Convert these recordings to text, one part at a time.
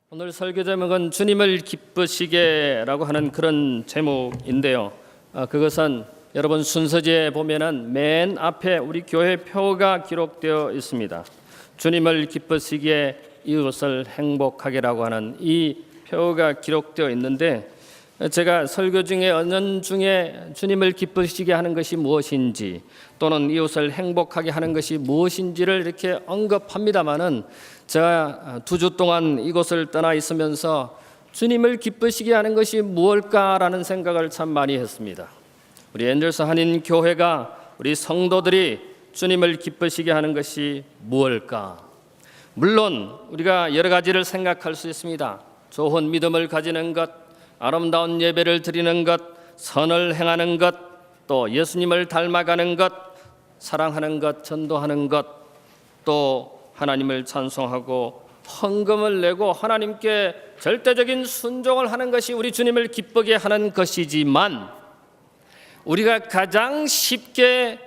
오늘 설교 제목은 주님을 기쁘시게라고 하는 그런 제목인데요. 그것은 여러분 순서지에 보면은 맨 앞에 우리 교회 표가 기록되어 있습니다. 주님을 기쁘시게 이웃을 행복하게라고 하는 이 표가 기록되어 있는데, 제가 설교 중에 언연 중에 주님을 기쁘시게 하는 것이 무엇인지 또는 이웃을 행복하게 하는 것이 무엇인지를 이렇게 언급합니다마는, 제가 2주 동안 이곳을 떠나 있으면서 주님을 기쁘시게 하는 것이 무엇일까라는 생각을 참 많이 했습니다. 우리 엔젤스 한인 교회가, 우리 성도들이 주님을 기쁘시게 하는 것이 무엇일까? 물론 우리가 여러 가지를 생각할 수 있습니다. 좋은 믿음을 가지는 것, 아름다운 예배를 드리는 것, 선을 행하는 것, 또 예수님을 닮아가는 것, 사랑하는 것, 전도하는 것, 또 하나님을 찬송하고 헌금을 내고 하나님께 절대적인 순종을 하는 것이 우리 주님을 기쁘게 하는 것이지만, 우리가 가장 쉽게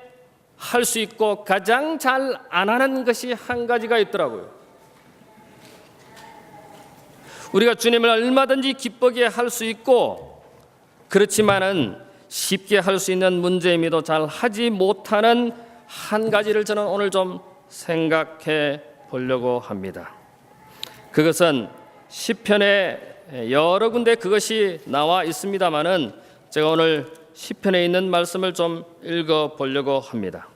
할 수 있고 가장 잘 안 하는 것이 한 가지가 있더라고요. 우리가 주님을 얼마든지 기쁘게 할 수 있고, 그렇지만은 쉽게 할 수 있는 문제임에도 잘 하지 못하는 한 가지를 저는 오늘 좀 생각해 보려고 합니다. 그것은 시편에 여러 군데 그것이 나와 있습니다마는, 제가 오늘 시편에 있는 말씀을 좀 읽어 보려고 합니다.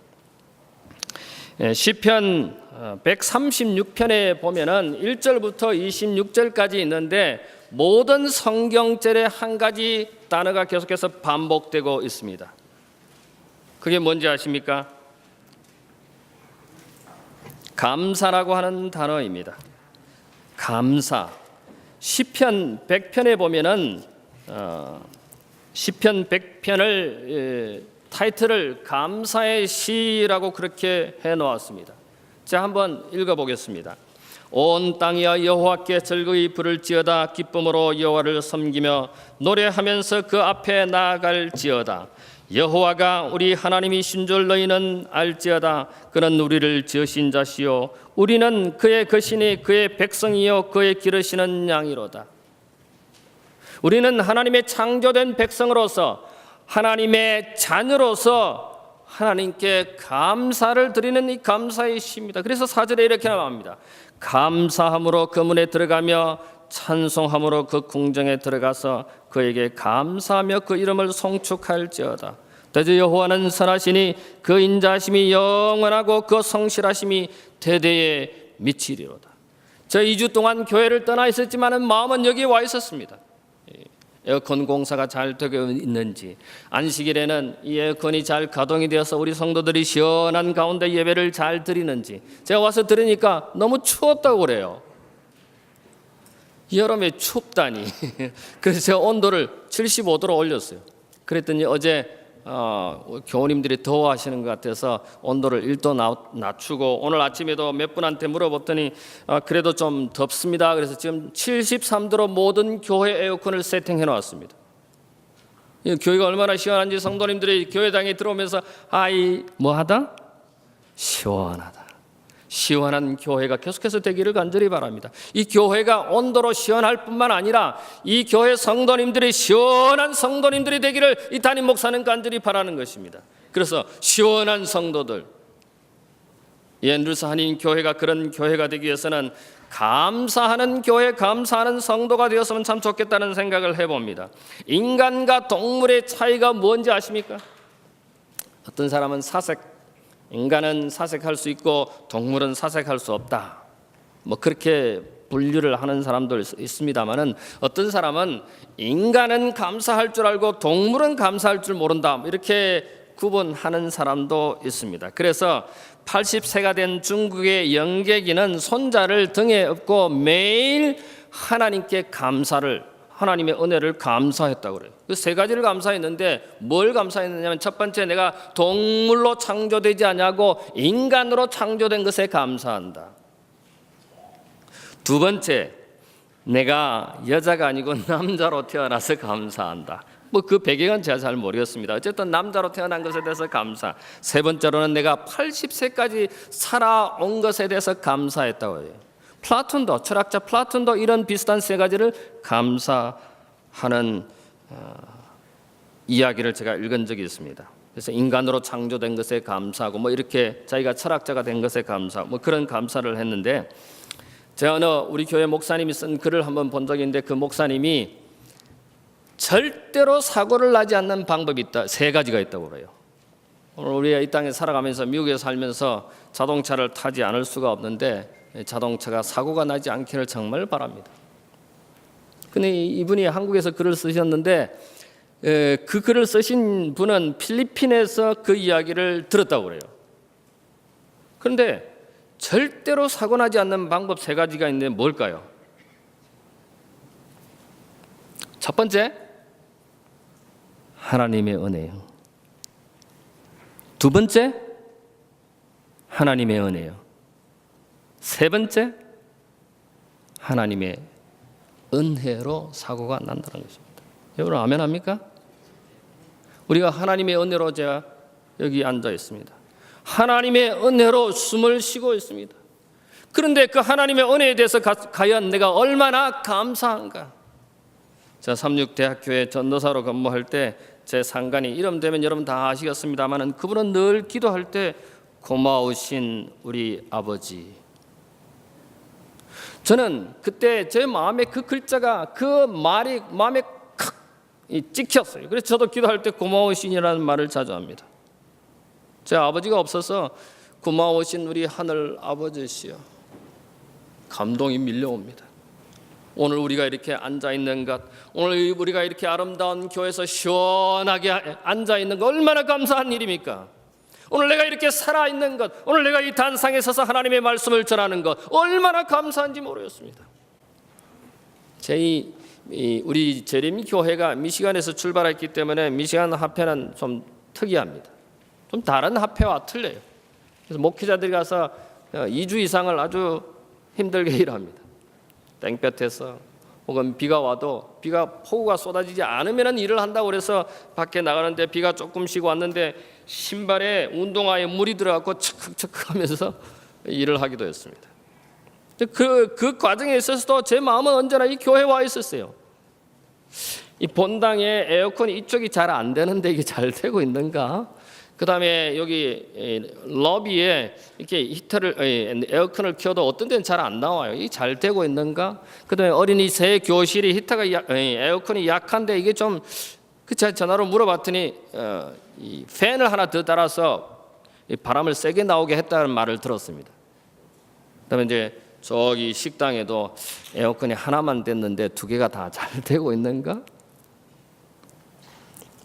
시편 136편에 보면은 1절부터 26절까지 있는데, 모든 성경절에 한 가지 단어가 계속해서 반복되고 있습니다. 그게 뭔지 아십니까? 감사라고 하는 단어입니다. 감사. 시편 100편에 보면은 시편 100편을 타이틀을 감사의 시라고 그렇게 해놓았습니다. 자, 한번 읽어보겠습니다. 온 땅이여 여호와께 즐거이 부를지어다. 기쁨으로 여호와를 섬기며 노래하면서 그 앞에 나아갈지어다. 여호와가 우리 하나님이신 줄 너희는 알지어다. 그는 우리를 지으신 자시요 우리는 그의 것이니 그의 백성이요 그의 기르시는 양이로다. 우리는 하나님의 창조된 백성으로서, 하나님의 자녀로서 하나님께 감사를 드리는 이 감사의 시입니다. 그래서 4절에 이렇게 나옵니다. 감사함으로 그 문에 들어가며 찬송함으로 그 궁정에 들어가서 그에게 감사하며 그 이름을 송축할지어다. 대저 여호와는 선하시니 그 인자하심이 영원하고 그 성실하심이 대대에 미치리로다. 저 2주 동안 교회를 떠나 있었지만 마음은 여기 와 있었습니다. 에어컨 공사가 잘 되고 있는지, 안식일에는 이 에어컨이 잘 가동이 되어서 우리 성도들이 시원한 가운데 예배를 잘 드리는지, 제가 와서 들으니까 너무 추웠다고 그래요. 여름에 춥다니. 그래서 제가 온도를 75도로 올렸어요. 그랬더니 어제 교우님들이 더워하시는 것 같아서 온도를 1도 낮추고, 오늘 아침에도 몇 분한테 물어봤더니 그래도 좀 덥습니다. 그래서 지금 73도로 모든 교회 에어컨을 세팅해 놓았습니다. 교회가 얼마나 시원한지 성도님들이 교회당에 들어오면서 아이 뭐하다? 시원하다. 시원한 교회가 계속해서 되기를 간절히 바랍니다. 이 교회가 온도로 시원할 뿐만 아니라 이 교회 성도님들이 시원한 성도님들이 되기를 이 담임 목사는 간절히 바라는 것입니다. 그래서 시원한 성도들, 엔젤스 한인 교회가 그런 교회가 되기 위해서는 감사하는 교회, 감사하는 성도가 되었으면 참 좋겠다는 생각을 해봅니다. 인간과 동물의 차이가 뭔지 아십니까? 어떤 사람은 인간은 사색할 수 있고 동물은 사색할 수 없다, 뭐 그렇게 분류를 하는 사람도 있습니다만은, 어떤 사람은 인간은 감사할 줄 알고 동물은 감사할 줄 모른다, 이렇게 구분하는 사람도 있습니다. 그래서 80세가 된 중국의 영계기는 손자를 등에 업고 매일 하나님께 하나님의 은혜를 감사했다고 그래요. 그 3가지를 감사했는데, 뭘 감사했느냐면, 첫 번째, 내가 동물로 창조되지 않냐고 인간으로 창조된 것에 감사한다. 두 번째, 내가 여자가 아니고 남자로 태어나서 감사한다. 뭐 그 배경은 제가 잘 모르겠습니다. 어쨌든 남자로 태어난 것에 대해서 감사. 세 번째로는 내가 80세까지 살아온 것에 대해서 감사했다고 해요. 플라톤도, 철학자 플라톤도 이런 비슷한 세 가지를 감사하는 이야기를 제가 읽은 적이 있습니다. 그래서 인간으로 창조된 것에 감사하고 뭐 이렇게 자기가 철학자가 된 것에 감사, 뭐 그런 감사를 했는데, 제가 어느 우리 교회 목사님이 쓴 글을 한번 본 적이 있는데, 그 목사님이 절대로 사고를 나지 않는 방법이 있다, 세 가지가 있다고 그래요. 오늘 우리가 이 땅에 살아가면서, 미국에 살면서 자동차를 타지 않을 수가 없는데 자동차가 사고가 나지 않기를 정말 바랍니다. 근데 이분이 한국에서 글을 쓰셨는데, 그 글을 쓰신 분은 필리핀에서 그 이야기를 들었다고 그래요. 그런데 절대로 사고 나지 않는 방법 세 가지가 있는데 뭘까요? 첫 번째, 하나님의 은혜요. 두 번째, 하나님의 은혜요. 세 번째, 하나님의 은혜로 사고가 난다는 것입니다. 여러분 아멘 합니까? 우리가 하나님의 은혜로 제가 여기 앉아 있습니다. 하나님의 은혜로 숨을 쉬고 있습니다. 그런데 그 하나님의 은혜에 대해서 과연 내가 얼마나 감사한가? 제가 삼육대학교에 전도사로 근무할 때 제 상관이 이름 되면 여러분 다 아시겠습니다만, 그분은 늘 기도할 때 고마우신 우리 아버지. 저는 그때 제 마음에 그 글자가, 그 말이 마음에 칵 찍혔어요. 그래서 저도 기도할 때 고마우신이라는 말을 자주 합니다. 제 아버지가 없어서 고마우신 우리 하늘 아버지시여, 감동이 밀려옵니다. 오늘 우리가 이렇게 앉아 있는 것, 오늘 우리가 이렇게 아름다운 교회에서 시원하게 앉아 있는 것, 얼마나 감사한 일입니까? 오늘 내가 이렇게 살아 있는 것, 오늘 내가 이 단상에 서서 하나님의 말씀을 전하는 것, 얼마나 감사한지 모르겠습니다. 우리 제림 교회가 미시간에서 출발했기 때문에 미시간 화폐는 좀 특이합니다. 좀 다른 화폐와 틀려요. 그래서 목회자들이 가서 2주 이상을 아주 힘들게 일합니다. 땡볕에서 혹은 비가 와도, 폭우가 쏟아지지 않으면 일을 한다고 그래서 밖에 나가는데 비가 조금씩 왔는데 신발에, 운동화에 물이 들어가고 척척척 하면서 일을 하기도 했습니다. 그 과정에 있어서도 제 마음은 언제나 이 교회에 와 있었어요. 이 본당에 에어컨이 이쪽이 잘 안 되는데 이게 잘 되고 있는가? 그 다음에 여기 러비에 이렇게 에어컨을 켜도 어떤 데는 잘 안 나와요. 이게 잘 되고 있는가? 그 다음에 어린이 새 교실이 에어컨이 약한데 이게 좀, 제가 전화로 물어봤더니 이 팬을 하나 더 달아서 바람을 세게 나오게 했다는 말을 들었습니다. 그 다음에 이제 저기 식당에도 에어컨이 하나만 됐는데 두 개가 다 잘 되고 있는가?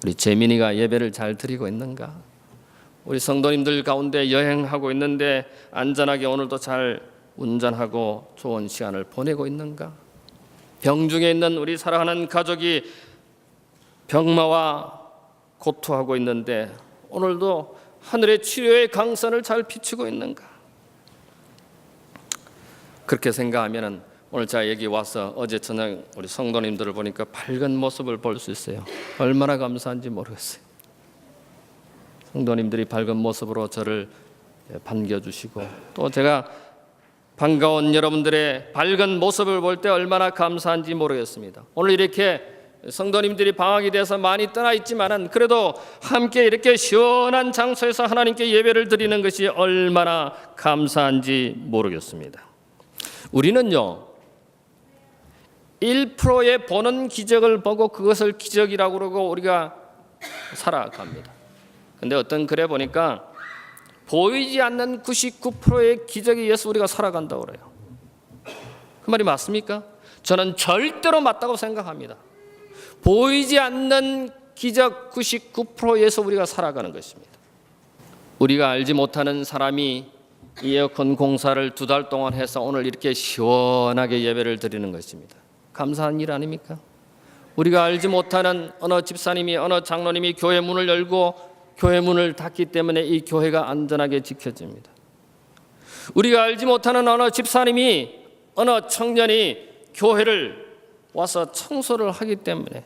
우리 재민이가 예배를 잘 드리고 있는가? 우리 성도님들 가운데 여행하고 있는데 안전하게 오늘도 잘 운전하고 좋은 시간을 보내고 있는가? 병중에 있는 우리 사랑하는 가족이 병마와 고통하고 있는데 오늘도 하늘의 치료의 강선을 잘 비추고 있는가? 그렇게 생각하면 오늘 제가 여기 와서 어제 저녁 우리 성도님들을 보니까 밝은 모습을 볼 수 있어요. 얼마나 감사한지 모르겠어요. 성도님들이 밝은 모습으로 저를 반겨주시고, 또 제가 반가운 여러분들의 밝은 모습을 볼 때 얼마나 감사한지 모르겠습니다. 오늘 이렇게 성도님들이 방학이 돼서 많이 떠나 있지만은 그래도 함께 이렇게 시원한 장소에서 하나님께 예배를 드리는 것이 얼마나 감사한지 모르겠습니다. 우리는요 1%의 보는 기적을 보고 그것을 기적이라고 그러고 우리가 살아갑니다. 근데 어떤 글에 보니까 보이지 않는 99%의 기적에 의해서 우리가 살아간다고 그래요. 그 말이 맞습니까? 저는 절대로 맞다고 생각합니다. 보이지 않는 기적 99%에 의해서 우리가 살아가는 것입니다. 우리가 알지 못하는 사람이 에어컨 공사를 2달 동안 해서 오늘 이렇게 시원하게 예배를 드리는 것입니다. 감사한 일 아닙니까? 우리가 알지 못하는 어느 집사님이, 어느 장로님이 교회 문을 열고 교회 문을 닫기 때문에 이 교회가 안전하게 지켜집니다. 우리가 알지 못하는 어느 집사님이, 어느 청년이 교회를 와서 청소를 하기 때문에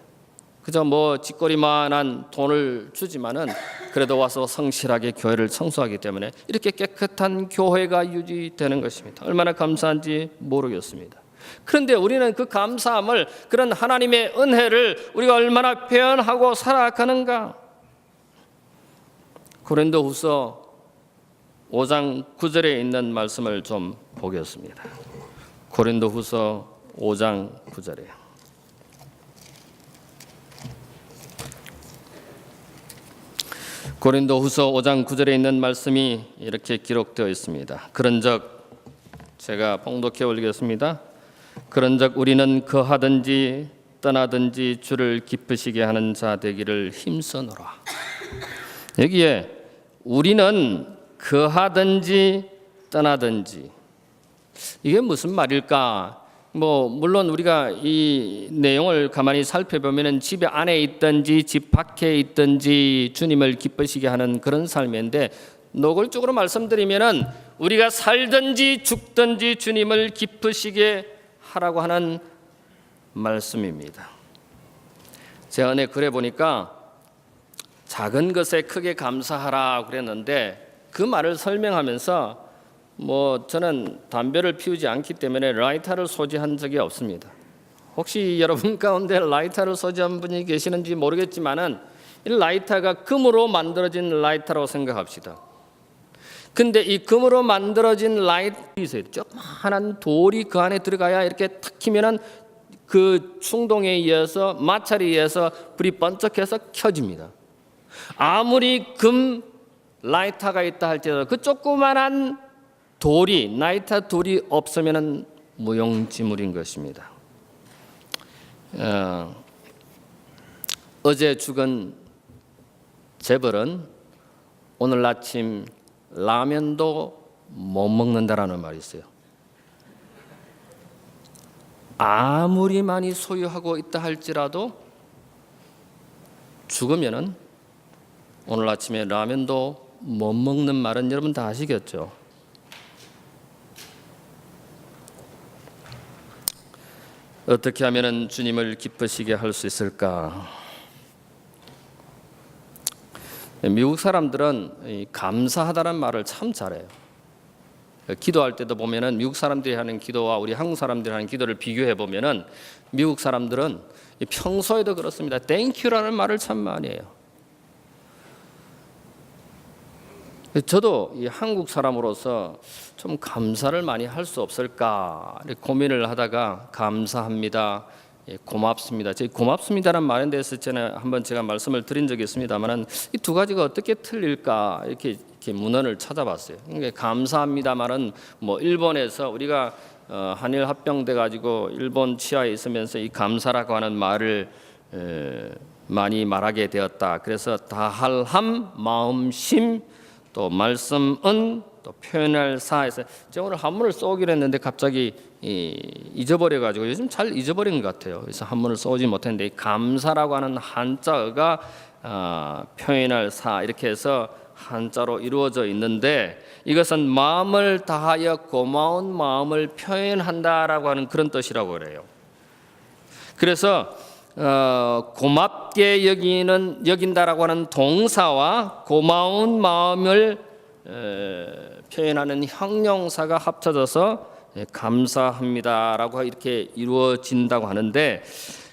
그저 뭐 찌꺼리만한 돈을 주지만은 그래도 와서 성실하게 교회를 청소하기 때문에 이렇게 깨끗한 교회가 유지되는 것입니다. 얼마나 감사한지 모르겠습니다. 그런데 우리는 그 감사함을, 그런 하나님의 은혜를 우리가 얼마나 표현하고 살아가는가? 고린도후서 5장 9절에 있는 말씀을 좀 보겠습니다. 고린도후서 5장 9절에 고린도후서 5장 9절에 있는 말씀이 이렇게 기록되어 있습니다. 그런즉, 제가 봉독해 올리겠습니다. 그런즉 우리는 거하든지 떠나든지 주를 기쁘시게 하는 자 되기를 힘써노라. 여기에 우리는 거하든지 떠나든지, 이게 무슨 말일까? 물론 우리가 이 내용을 가만히 살펴보면은 집 안에 있든지 집 밖에 있든지 주님을 기쁘시게 하는 그런 삶인데, 노골적으로 말씀드리면은 우리가 살든지 죽든지 주님을 기쁘시게 하라고 하는 말씀입니다. 제 안에 글에 보니까 작은 것에 크게 감사하라 그랬는데, 그 말을 설명하면서 저는 담배를 피우지 않기 때문에 라이터를 소지한 적이 없습니다. 혹시 여러분 가운데 라이터를 소지한 분이 계시는지 모르겠지만은 이 라이터가 금으로 만들어진 라이터라고 생각합시다. 근데 이 금으로 만들어진 라이터에 조그마한 돌이 그 안에 들어가야 이렇게 탁 키면은 그 충동에 의해서, 마찰에 의해서 불이 번쩍해서 켜집니다. 아무리 금 라이터가 있다 할지라도 그 조그마한 돌이, 라이터 돌이 없으면 무용지물인 것입니다. 어제 죽은 재벌은 오늘 아침 라면도 못 먹는다라는 말이 있어요. 아무리 많이 소유하고 있다 할지라도 죽으면은 오늘 아침에 라면도 못 먹는 말은 여러분 다 아시겠죠? 어떻게 하면 주님을 기쁘시게 할 수 있을까? 미국 사람들은 감사하다는 말을 참 잘해요. 기도할 때도 보면은 미국 사람들이 하는 기도와 우리 한국 사람들이 하는 기도를 비교해 보면은 미국 사람들은 평소에도 그렇습니다. 땡큐라는 말을 참 많이 해요. 저도 이 한국 사람으로서 좀 감사를 많이 할 수 없을까 고민을 하다가 감사합니다, 고맙습니다. 제 고맙습니다라는 말에 대해서 한번 제가 말씀을 드린 적이 있습니다만은 이 두 가지가 어떻게 틀릴까 이렇게 문헌을 찾아봤어요. 그러니까 감사합니다 말은 일본에서 우리가 한일 합병돼 가지고 일본 치하에 있으면서 이 감사라고 하는 말을 많이 말하게 되었다. 그래서 다할함, 마음심, 또 말씀은, 또 표현할 사에서 제가 오늘 한문을 써오기로 했는데 갑자기 잊어버려가지고 요즘 잘 잊어버린 것 같아요. 그래서 한문을 써오지 못했는데, 감사라고 하는 한자어가 표현할 사 이렇게 해서 한자로 이루어져 있는데, 이것은 마음을 다하여 고마운 마음을 표현한다라고 하는 그런 뜻이라고 그래요. 그래서 고맙게 여긴다라고 하는 동사와 고마운 마음을 표현하는 형용사가 합쳐져서 감사합니다라고 이렇게 이루어진다고 하는데,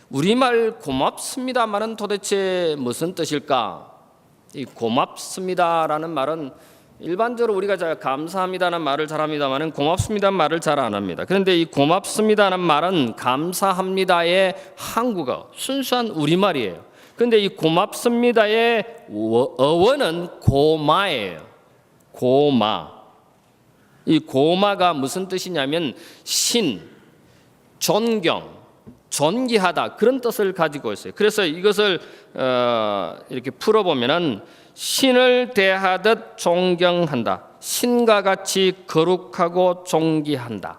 우리말 고맙습니다만은 도대체 무슨 뜻일까? 이 고맙습니다라는 말은 일반적으로 우리가 잘 감사합니다는 말을 잘합니다만은 고맙습니다는 말을 잘 안 합니다. 그런데 이 고맙습니다는 말은 감사합니다의 한국어, 순수한 우리말이에요. 그런데 이 고맙습니다의 어원은 고마예요. 고마. 이 고마가 무슨 뜻이냐면 신, 존경, 존귀하다 그런 뜻을 가지고 있어요. 그래서 이것을 이렇게 풀어보면은 신을 대하듯 존경한다. 신과 같이 거룩하고 존귀한다.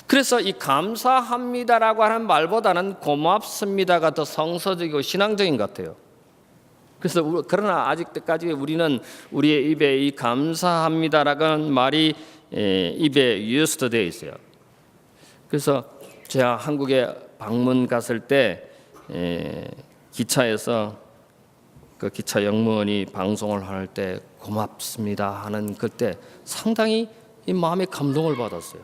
그래서 이 감사합니다라고 하는 말보다는 고맙습니다가 더 성서적이고 신앙적인 것 같아요. 그래서 그러나 아직까지 우리는 우리의 입에 이 감사합니다라는 말이 입에 유스되어 있어요. 그래서 제가 한국에 방문 갔을 때 기차에서 그 기차 역무원이 방송을 할 때 고맙습니다 하는 그때 상당히 이 마음에 감동을 받았어요.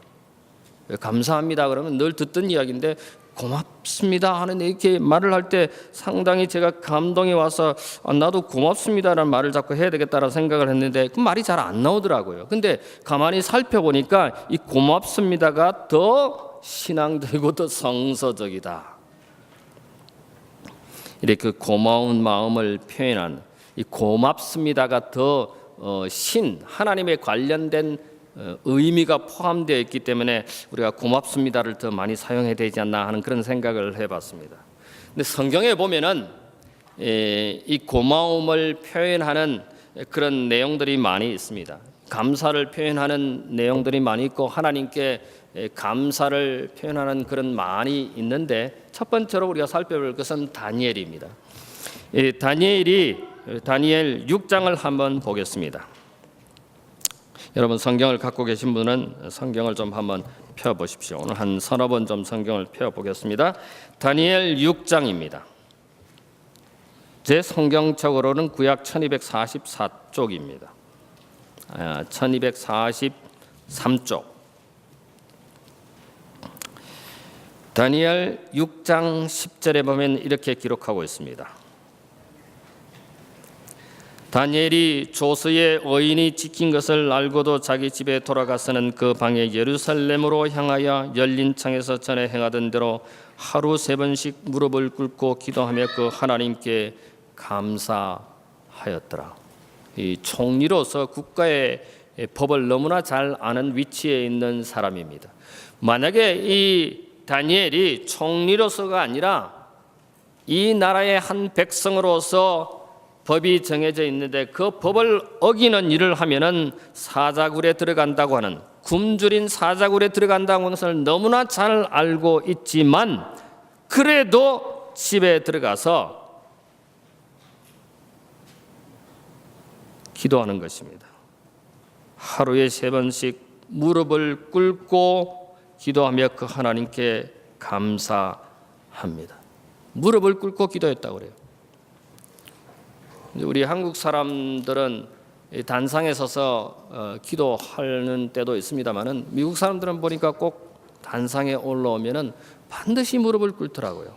감사합니다 그러면 늘 듣던 이야기인데 고맙습니다 하는 이렇게 말을 할 때 상당히 제가 감동이 와서 나도 고맙습니다라는 말을 자꾸 해야 되겠다라는 생각을 했는데 그 말이 잘 안 나오더라고요. 근데 가만히 살펴보니까 이 고맙습니다가 더 신앙적이고 더 성서적이다. 이렇게 고마운 마음을 표현한 이 고맙습니다가 더 하나님에 관련된 의미가 포함되어 있기 때문에 우리가 고맙습니다를 더 많이 사용해야 되지 않나 하는 그런 생각을 해봤습니다. 근데 성경에 보면은 이 고마움을 표현하는 그런 내용들이 많이 있습니다. 감사를 표현하는 내용들이 많이 있고 하나님께 감사를 표현하는 그런 많이 있는데 첫 번째로 우리가 살펴볼 것은 다니엘입니다. 다니엘 6장을 한번 보겠습니다. 여러분 성경을 갖고 계신 분은 성경을 좀 한번 펴보십시오. 오늘 한 서너 번 좀 성경을 펴보겠습니다. 다니엘 6장입니다. 제 성경책으로는 구약 1244쪽입니다. 1243쪽. 다니엘 6장 10절에 보면 이렇게 기록하고 있습니다. 다니엘이 조서의 어인이 지킨 것을 알고도 자기 집에 돌아가서는 그 방에 예루살렘으로 향하여 열린 창에서 전에 행하던 대로 하루 3번씩 무릎을 꿇고 기도하며 그 하나님께 감사하였더라. 이 총리로서 국가의 법을 너무나 잘 아는 위치에 있는 사람입니다. 만약에 이 다니엘이 총리로서가 아니라 이 나라의 한 백성으로서 법이 정해져 있는데 그 법을 어기는 일을 하면은 사자굴에 들어간다고 하는 굶주린 사자굴에 들어간다고 하는 것을 너무나 잘 알고 있지만 그래도 집에 들어가서 기도하는 것입니다. 하루에 3번씩 무릎을 꿇고 기도하며 그 하나님께 감사합니다. 무릎을 꿇고 기도했다고 그래요. 우리 한국 사람들은 단상에 서서 기도하는 때도 있습니다만은 미국 사람들은 보니까 꼭 단상에 올라오면은 반드시 무릎을 꿇더라고요.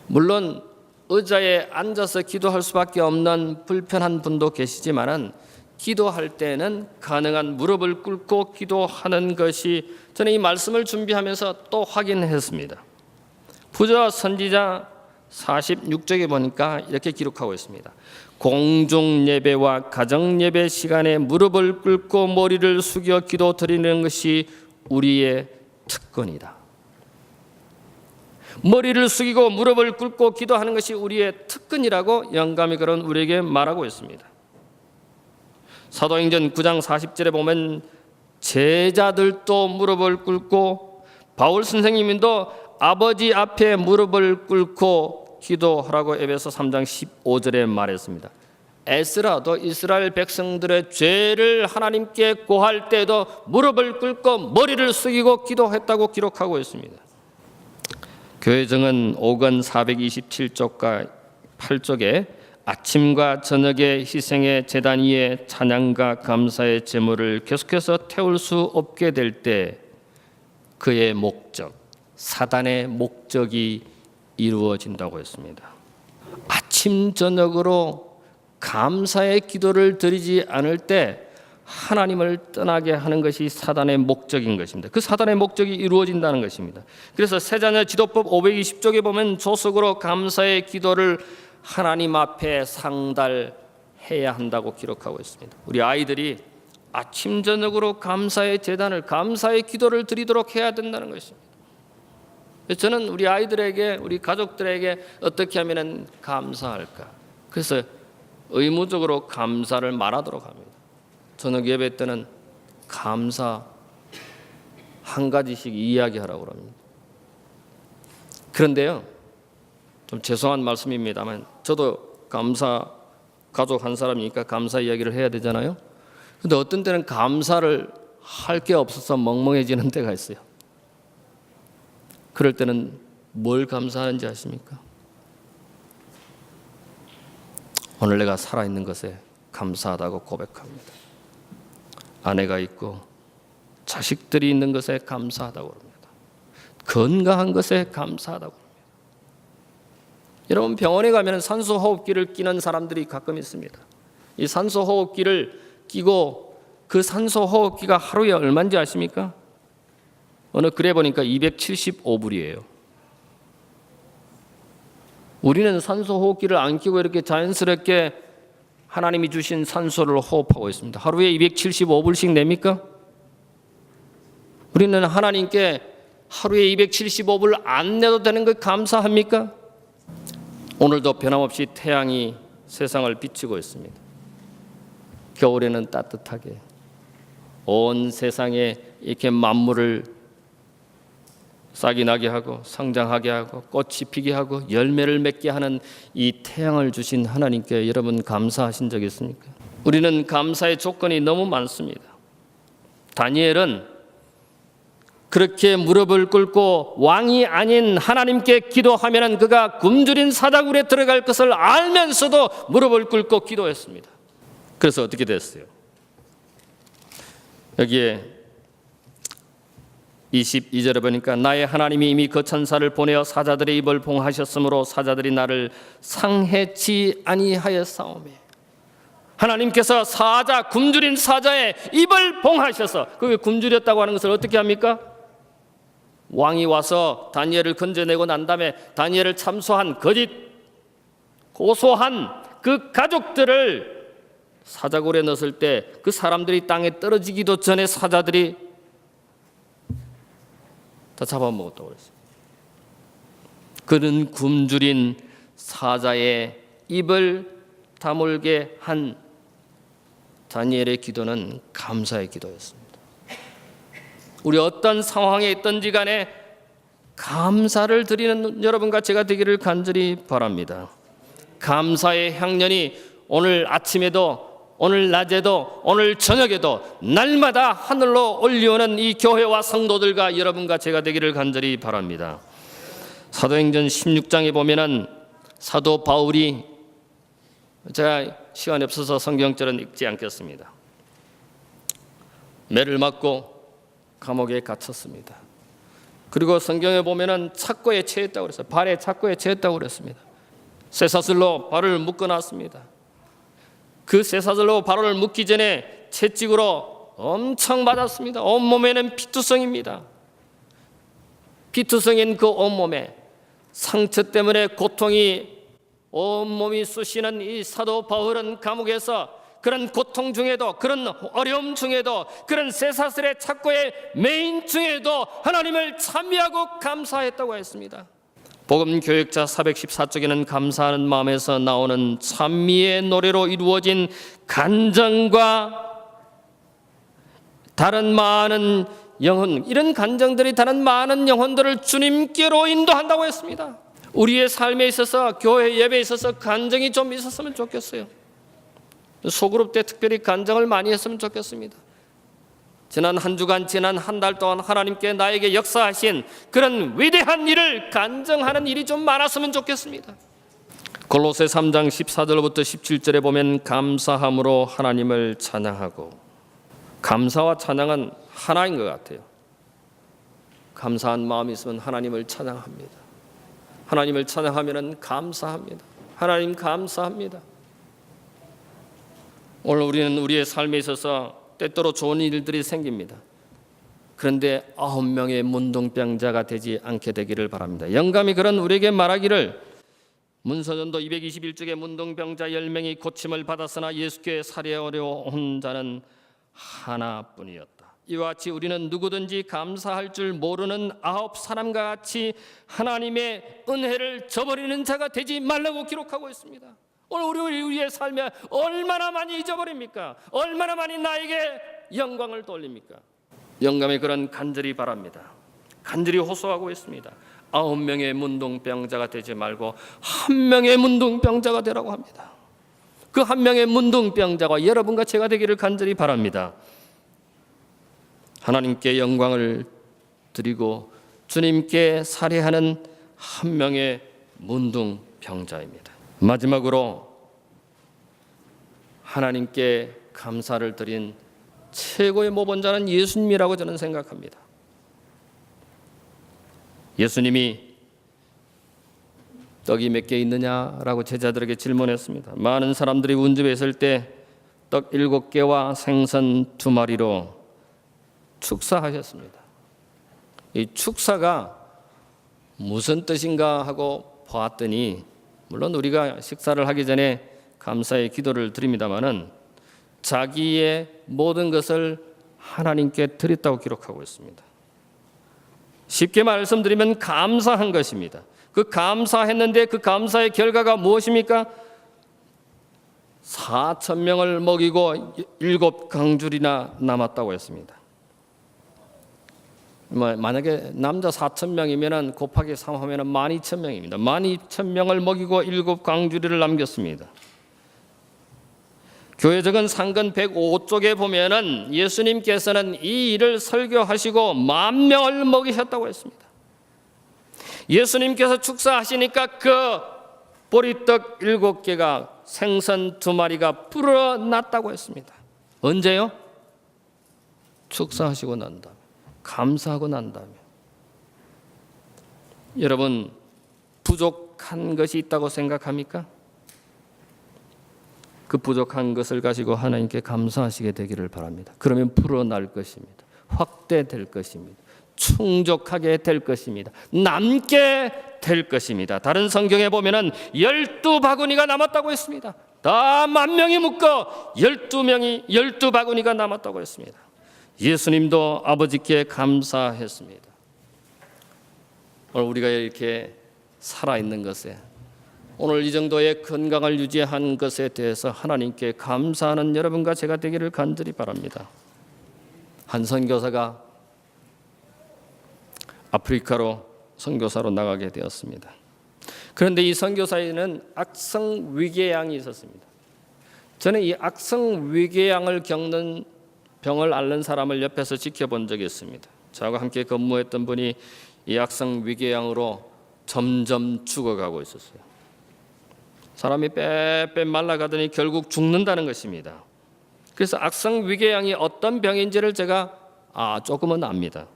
물론 의자에 앉아서 기도할 수밖에 없는 불편한 분도 계시지만은 기도할 때는 가능한 무릎을 꿇고 기도하는 것이 저는 이 말씀을 준비하면서 또 확인했습니다. 부자 선지자 46쪽에 보니까 이렇게 기록하고 있습니다. 공중 예배와 가정 예배 시간에 무릎을 꿇고 머리를 숙여 기도 드리는 것이 우리의 특권이다. 머리를 숙이고 무릎을 꿇고 기도하는 것이 우리의 특권이라고 영감이 그런 우리에게 말하고 있습니다. 사도행전 9장 40절에 보면 제자들도 무릎을 꿇고 바울 선생님도 아버지 앞에 무릎을 꿇고 기도하라고 에베소 3장 15절에 말했습니다. 에스라도 이스라엘 백성들의 죄를 하나님께 고할 때도 무릎을 꿇고 머리를 숙이고 기도했다고 기록하고 있습니다. 교회정은 5권 427쪽과 8쪽에 아침과 저녁의 희생의 제단 위에 찬양과 감사의 제물을 계속해서 태울 수 없게 될 때 그의 목적, 사단의 목적이 이루어진다고 했습니다. 아침 저녁으로 감사의 기도를 드리지 않을 때 하나님을 떠나게 하는 것이 사단의 목적인 것입니다. 그 사단의 목적이 이루어진다는 것입니다. 그래서 세자녀 지도법 520쪽에 보면 조석으로 감사의 기도를 하나님 앞에 상달해야 한다고 기록하고 있습니다. 우리 아이들이 아침 저녁으로 감사의 제단을 감사의 기도를 드리도록 해야 된다는 것입니다. 저는 우리 아이들에게 우리 가족들에게 어떻게 하면 감사할까? 그래서 의무적으로 감사를 말하도록 합니다. 저녁 예배 때는 감사 한 가지씩 이야기하라고 합니다. 그런데요, 좀 죄송한 말씀입니다만 저도 감사 가족 한 사람이니까 감사 이야기를 해야 되잖아요. 근데 어떤 때는 감사를 할 게 없어서 멍멍해지는 때가 있어요. 그럴 때는 뭘 감사하는지 아십니까? 오늘 내가 살아있는 것에 감사하다고 고백합니다. 아내가 있고 자식들이 있는 것에 감사하다고 합니다. 건강한 것에 감사하다고 합니다. 여러분, 병원에 가면 산소호흡기를 끼는 사람들이 가끔 있습니다. 이 산소호흡기를 끼고 그 산소호흡기가 하루에 얼마인지 아십니까? 어느 글에 보니까 275불이에요. 우리는 산소호흡기를 안 끼고 이렇게 자연스럽게 하나님이 주신 산소를 호흡하고 있습니다. 하루에 275불씩 냅니까? 우리는 하나님께 하루에 275불 안 내도 되는 걸 감사합니까? 오늘도 변함없이 태양이 세상을 비추고 있습니다. 겨울에는 따뜻하게 온 세상에 이렇게 만물을 싹이 나게 하고 성장하게 하고 꽃이 피게 하고 열매를 맺게 하는 이 태양을 주신 하나님께 여러분 감사하신 적 있습니까? 우리는 감사의 조건이 너무 많습니다. 다니엘은 그렇게 무릎을 꿇고 왕이 아닌 하나님께 기도하면 그가 굶주린 사자굴에 들어갈 것을 알면서도 무릎을 꿇고 기도했습니다. 그래서 어떻게 됐어요? 여기에 22절에 보니까 나의 하나님이 이미 그 천사를 보내어 사자들의 입을 봉하셨으므로 사자들이 나를 상해치 아니하였사오매. 하나님께서 굶주린 사자의 입을 봉하셔서, 그게 굶주렸다고 하는 것을 어떻게 합니까? 왕이 와서 다니엘을 건져내고 난 다음에 다니엘을 참소한 거짓 고소한 그 가족들을 사자굴에 넣었을 때 그 사람들이 땅에 떨어지기도 전에 사자들이 다 잡아먹었다고 그랬어요. 그는 굶주린 사자의 입을 다물게 한 다니엘의 기도는 감사의 기도였습니다. 우리 어떤 상황에 있든지 간에 감사를 드리는 여러분과 제가 되기를 간절히 바랍니다. 감사의 향연이 오늘 아침에도, 오늘 낮에도, 오늘 저녁에도 날마다 하늘로 올려오는 이 교회와 성도들과 여러분과 제가 되기를 간절히 바랍니다. 사도행전 16장에 보면은 사도 바울이, 제가 시간이 없어서 성경절은 읽지 않겠습니다. 매를 맞고 감옥에 갇혔습니다. 그리고 성경에 보면은 착고에 처했다고 그랬어요. 발에 착고에 처했다고 그랬습니다. 쇠사슬로 발을 묶어놨습니다. 그 쇠사슬로 발을 묶기 전에 채찍으로 엄청 맞았습니다. 온몸에는 피투성입니다. 피투성인 그 온몸에 상처 때문에 고통이 온몸이 쑤시는 이 사도 바울은 감옥에서 그런 고통 중에도, 그런 어려움 중에도, 그런 쇠사슬의 착고의 매인 중에도 하나님을 찬미하고 감사했다고 했습니다. 복음교역자 414쪽에는 감사하는 마음에서 나오는 찬미의 노래로 이루어진 간정과 다른 많은 영혼, 이런 간정들이 다른 많은 영혼들을 주님께로 인도한다고 했습니다. 우리의 삶에 있어서, 교회 예배에 있어서 간정이 좀 있었으면 좋겠어요. 소그룹 때 특별히 간정을 많이 했으면 좋겠습니다. 지난 한 주간, 지난 한 달 동안 하나님께 나에게 역사하신 그런 위대한 일을 간정하는 일이 좀 많았으면 좋겠습니다. 골로새 3장 14절부터 17절에 보면 감사함으로 하나님을 찬양하고, 감사와 찬양은 하나인 것 같아요. 감사한 마음이 있으면 하나님을 찬양합니다. 하나님을 찬양하면 감사합니다. 하나님 감사합니다. 오늘 우리는 우리의 삶에 있어서 때때로 좋은 일들이 생깁니다. 그런데 9명의 문둥병자가 되지 않게 되기를 바랍니다. 영감이 그런 우리에게 말하기를, 문서전도 221쪽에 문둥병자 10명이 고침을 받았으나 예수께 살해하려 온 자는 하나뿐이었다. 이와 같이 우리는 누구든지 감사할 줄 모르는 9사람과 같이 하나님의 은혜를 저버리는 자가 되지 말라고 기록하고 있습니다. 오늘 우리의 삶에 얼마나 많이 잊어버립니까? 얼마나 많이 나에게 영광을 돌립니까? 영감의 그런 간절히 바랍니다. 간절히 호소하고 있습니다. 9명의 문둥병자가 되지 말고 1명의 문둥병자가 되라고 합니다. 그 1명의 문둥병자가 여러분과 제가 되기를 간절히 바랍니다. 하나님께 영광을 드리고 주님께 살해하는 한 명의 문둥병자입니다. 마지막으로 하나님께 감사를 드린 최고의 모범자는 예수님이라고 저는 생각합니다. 예수님이 떡이 몇 개 있느냐라고 제자들에게 질문했습니다. 많은 사람들이 운집에 있을 때 떡 7개와 생선 2마리로 축사하셨습니다. 이 축사가 무슨 뜻인가 하고 보았더니, 물론 우리가 식사를 하기 전에 감사의 기도를 드립니다마는 자기의 모든 것을 하나님께 드렸다고 기록하고 있습니다. 쉽게 말씀드리면 감사한 것입니다. 그 감사했는데 그 감사의 결과가 무엇입니까? 4,000명을 먹이고 7강줄이나 남았다고 했습니다. 만약에 남자 4,000명이면 곱하기 3하면 12,000명입니다. 12,000명을 먹이고 7강줄이를 남겼습니다. 교회적은 상근 105쪽에 보면은 예수님께서는 이 일을 설교하시고 10,000명을 먹이셨다고 했습니다. 예수님께서 축사하시니까 그 보리떡 7개가 생선 2마리가 불어났다고 했습니다. 언제요? 축사하시고 난 다음에, 감사하고 난 다음에. 여러분, 부족한 것이 있다고 생각합니까? 그 부족한 것을 가지고 하나님께 감사하시게 되기를 바랍니다. 그러면 불어날 것입니다. 확대될 것입니다. 충족하게 될 것입니다. 남게 될 것입니다. 다른 성경에 보면은 12바구니가 남았다고 했습니다. 다 10,000명이 묶어 12바구니가 남았다고 했습니다. 예수님도 아버지께 감사했습니다. 오늘 우리가 이렇게 살아있는 것에, 오늘 이 정도의 건강을 유지한 것에 대해서 하나님께 감사하는 여러분과 제가 되기를 간절히 바랍니다. 한 선교사가 아프리카로 선교사로 나가게 되었습니다. 그런데 이 선교사에는 악성위궤양이 있었습니다. 저는 이 악성위궤양을 겪는 병을 앓는 사람을 옆에서 지켜본 적이 있습니다. 저하고 함께 근무했던 분이 이 악성위궤양으로 점점 죽어가고 있었어요. 사람이 빼빼 말라가더니 결국 죽는다는 것입니다. 그래서 악성위궤양이 어떤 병인지를 제가 조금은 압니다.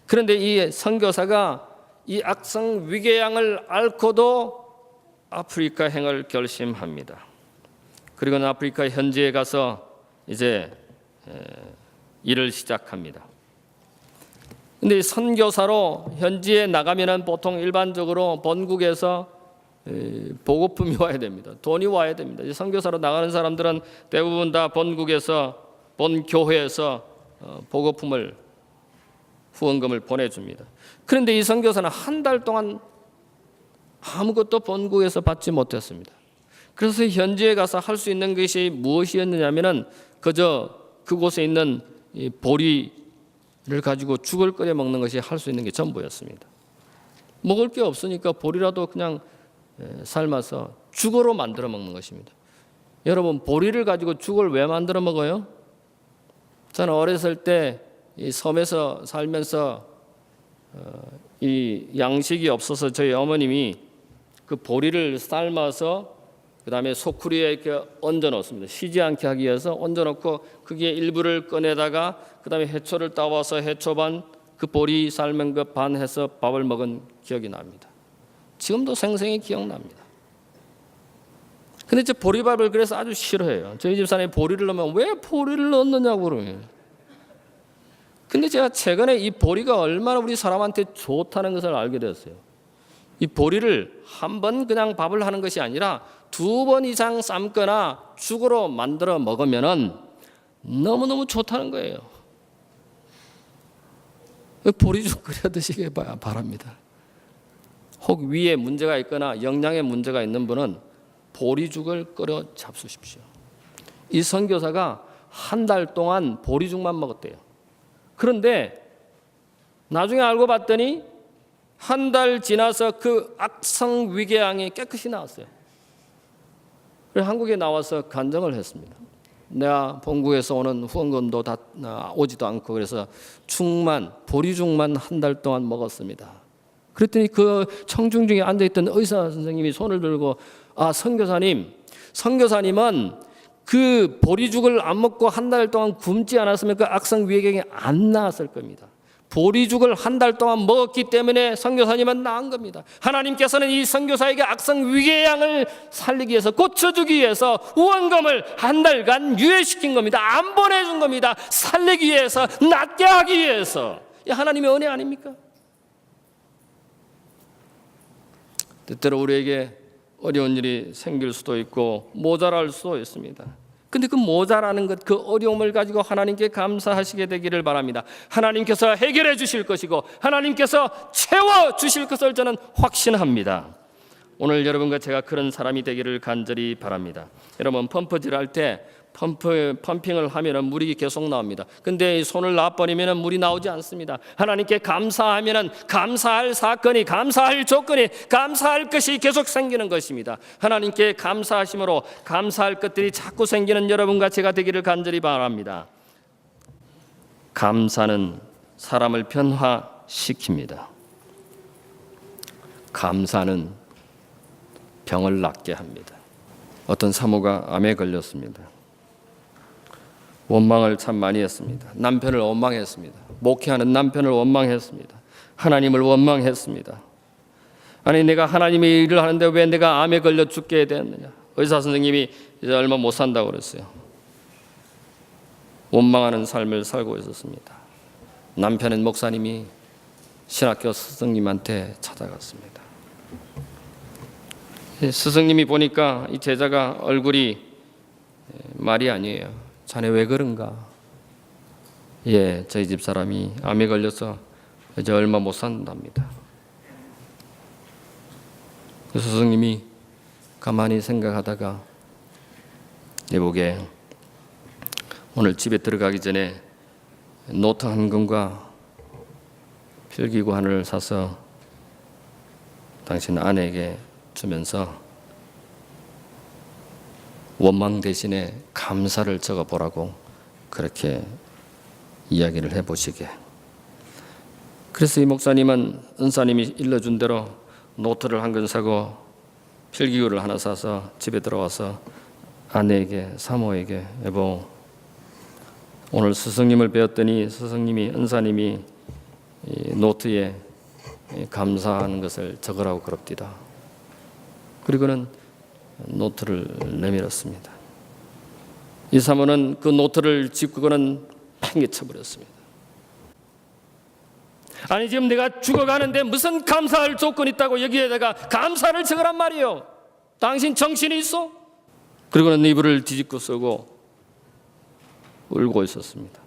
그런데 이 선교사가 이 악성위궤양을 앓고도 아프리카 행을 결심합니다. 그리고는 아프리카 현지에 가서 이제 일을 시작합니다. 근데 선교사로 현지에 나가면은 보통 일반적으로 본국에서 보급품이 와야 됩니다. 돈이 와야 됩니다. 선교사로 나가는 사람들은 대부분 다 본국에서, 본교회에서 보급품을, 후원금을 보내줍니다. 그런데 이 선교사는 한 달 동안 아무것도 본국에서 받지 못했습니다. 그래서 현지에 가서 할 수 있는 것이 무엇이었느냐면은 그저 그곳에 있는 이 보리를 가지고 죽을 끓여 먹는 것이 할 수 있는 게 전부였습니다. 먹을 게 없으니까 보리라도 그냥 삶아서 죽으로 만들어 먹는 것입니다. 여러분, 보리를 가지고 죽을 왜 만들어 먹어요? 저는 어렸을 때 이 섬에서 살면서 이 양식이 없어서 저희 어머님이 그 보리를 삶아서 그 다음에 소쿠리에 이렇게 얹어 놓습니다. 쉬지 않게 하기 위해서 얹어 놓고 그게 일부를 꺼내다가 그 다음에 해초를 따와서 해초 반, 그 보리 삶은 것 반 해서 밥을 먹은 기억이 납니다. 지금도 생생히 기억납니다. 근데 저 보리밥을 그래서 아주 싫어해요. 저희 집사람이 보리를 넣으면 왜 보리를 넣느냐고 그러면. 근데 제가 최근에 이 보리가 얼마나 우리 사람한테 좋다는 것을 알게 되었어요. 이 보리를 한 번 그냥 밥을 하는 것이 아니라 2번 이상 삶거나 죽으로 만들어 먹으면은 너무너무 좋다는 거예요. 보리죽 끓여 드시길 바랍니다. 혹 위에 문제가 있거나 영양에 문제가 있는 분은 보리죽을 끓여 잡수십시오. 이 선교사가 한 달 동안 보리죽만 먹었대요. 그런데 나중에 알고 봤더니 한 달 지나서 그 악성위궤양이 깨끗이 나왔어요. 그래서 한국에 나와서 간증을 했습니다. 내가 본국에서 오는 후원금도 다 오지도 않고 그래서 보리죽만 한 달 동안 먹었습니다. 그랬더니 그 청중 중에 앉아있던 의사 선생님이 손을 들고 선교사님은 그 보리죽을 안 먹고 한 달 동안 굶지 않았으면 그 악성 위궤양이 안 나았을 겁니다. 보리죽을 한 달 동안 먹었기 때문에 선교사님은 나은 겁니다. 하나님께서는 이 선교사에게 악성 위궤양을 살리기 위해서, 고쳐주기 위해서 후원금을 한 달간 유예시킨 겁니다. 안 보내준 겁니다. 살리기 위해서, 낫게 하기 위해서. 이 하나님의 은혜 아닙니까? 때때로 우리에게 어려운 일이 생길 수도 있고 모자랄 수도 있습니다. 근데 그 모자라는 것, 그 어려움을 가지고 하나님께 감사하시게 되기를 바랍니다. 하나님께서 해결해 주실 것이고 하나님께서 채워 주실 것을 저는 확신합니다. 오늘 여러분과 제가 그런 사람이 되기를 간절히 바랍니다. 여러분, 펌프질 할 때 펌핑을 하면 물이 계속 나옵니다. 근데 손을 놔버리면 물이 나오지 않습니다. 하나님께 감사하면 감사할 사건이, 감사할 조건이, 감사할 것이 계속 생기는 것입니다. 하나님께 감사하심으로 감사할 것들이 자꾸 생기는 여러분과 제가 되기를 간절히 바랍니다. 감사는 사람을 변화시킵니다. 감사는 병을 낫게 합니다. 어떤 사모가 암에 걸렸습니다. 원망을 참 많이 했습니다. 남편을 원망했습니다. 목회하는 남편을 원망했습니다. 하나님을 원망했습니다. 아니, 내가 하나님의 일을 하는데 왜 내가 암에 걸려 죽게 되었느냐. 의사 선생님이 이제 얼마 못 산다고 그랬어요. 원망하는 삶을 살고 있었습니다. 남편은 목사님이 신학교 스승님한테 찾아갔습니다. 스승님이 보니까 이 제자가 얼굴이 말이 아니에요. 자네 왜 그런가? 저희 집 사람이 암에 걸려서 이제 얼마 못 산답니다. 그 스승님이 가만히 생각하다가 내보게 오늘 집에 들어가기 전에 노트 한 권과 필기구 하나를 사서 당신 아내에게 주면서 원망 대신에 감사를 적어보라고 그렇게 이야기를 해보시게. 그래서 이 목사님은 은사님이 일러준 대로 노트를 한 권 사고 필기구를 하나 사서 집에 들어와서 아내에게, 사모에게, 여보, 오늘 스승님을 배웠더니 스승님이, 은사님이 노트에 감사하는 것을 적으라고 그럽디다. 그리고는 노트를 내밀었습니다. 이 사모는 그 노트를 짚고는 팽개쳐버렸습니다. 아니, 지금 내가 죽어가는데 무슨 감사할 조건이 있다고 여기에다가 감사를 적으란 말이요. 당신 정신이 있어? 그리고는 이불을 뒤집고 쓰고 울고 있었습니다.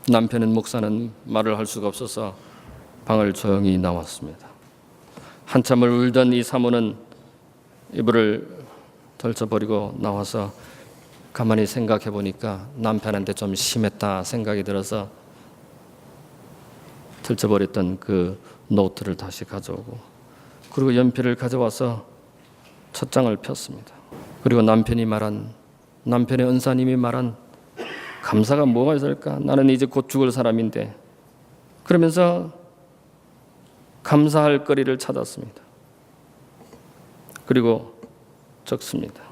남편은, 목사는 말을 할 수가 없어서 방을 조용히 나왔습니다. 한참을 울던 이 사모는 이불을 덜쳐버리고 나와서 가만히 생각해 보니까 남편한테 좀 심했다 생각이 들어서 덜쳐버렸던 그 노트를 다시 가져오고, 그리고 연필을 가져와서 첫 장을 폈습니다. 그리고 남편의 은사님이 말한 감사가 뭐가 있을까? 나는 이제 곧 죽을 사람인데. 그러면서 감사할 거리를 찾았습니다. 그리고 적습니다.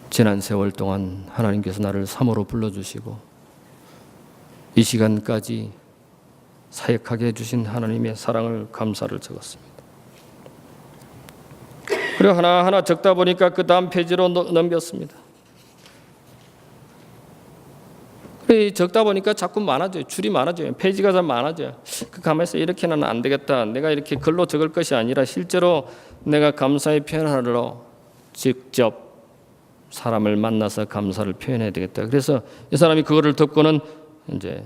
지난 세월 동안 하나님께서 나를 사모로 불러주시고 이 시간까지 사역하게 해주신 하나님의 사랑을, 감사를 적었습니다. 그리고 하나하나 적다 보니까 그 다음 페이지로 넘겼습니다. 적다 보니까 자꾸 많아져요. 줄이 많아져요. 페이지가 더 많아져요. 가만히 있어, 이렇게는 안 되겠다. 내가 이렇게 글로 적을 것이 아니라 실제로 내가 감사의 표현하러 직접 사람을 만나서 감사를 표현해야 되겠다. 그래서 이 사람이 그거를 듣고는 이제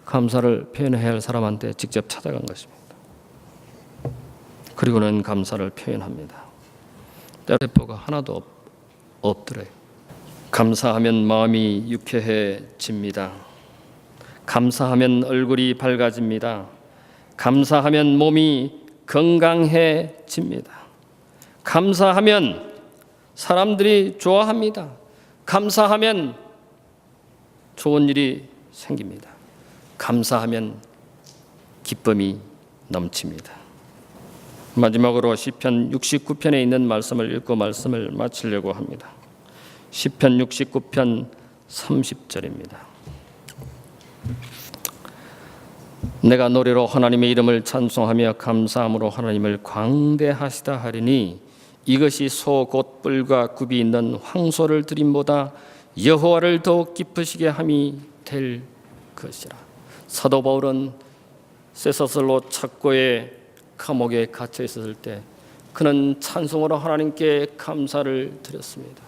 감사를 표현해야 할 사람한테 직접 찾아간 것입니다. 그리고는 감사를 표현합니다. 대포가 하나도 없더래요. 감사하면 마음이 유쾌해집니다. 감사하면 얼굴이 밝아집니다. 감사하면 몸이 건강해집니다. 감사하면 사람들이 좋아합니다. 감사하면 좋은 일이 생깁니다. 감사하면 기쁨이 넘칩니다. 마지막으로 시편 69편에 있는 말씀을 읽고 말씀을 마치려고 합니다. 시편 69편 30절입니다. 내가 노래로 하나님의 이름을 찬송하며 감사함으로 하나님을 광대하시다 하리니 이것이 소 곧 뿔과 굽이 있는 황소를 드림보다 여호와를 더욱 기쁘시게 함이 될 것이라. 사도 바울은 쇠사슬로 착고의 감옥에 갇혀 있었을 때 그는 찬송으로 하나님께 감사를 드렸습니다.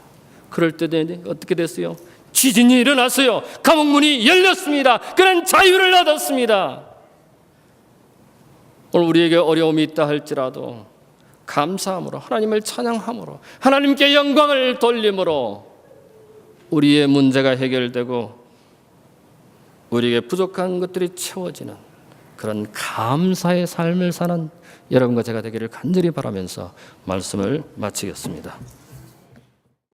그럴 때 어떻게 됐어요? 지진이 일어났어요. 감옥문이 열렸습니다. 그는 자유를 얻었습니다. 오늘 우리에게 어려움이 있다 할지라도 감사함으로, 하나님을 찬양함으로, 하나님께 영광을 돌림으로 우리의 문제가 해결되고 우리에게 부족한 것들이 채워지는 그런 감사의 삶을 사는 여러분과 제가 되기를 간절히 바라면서 말씀을 마치겠습니다.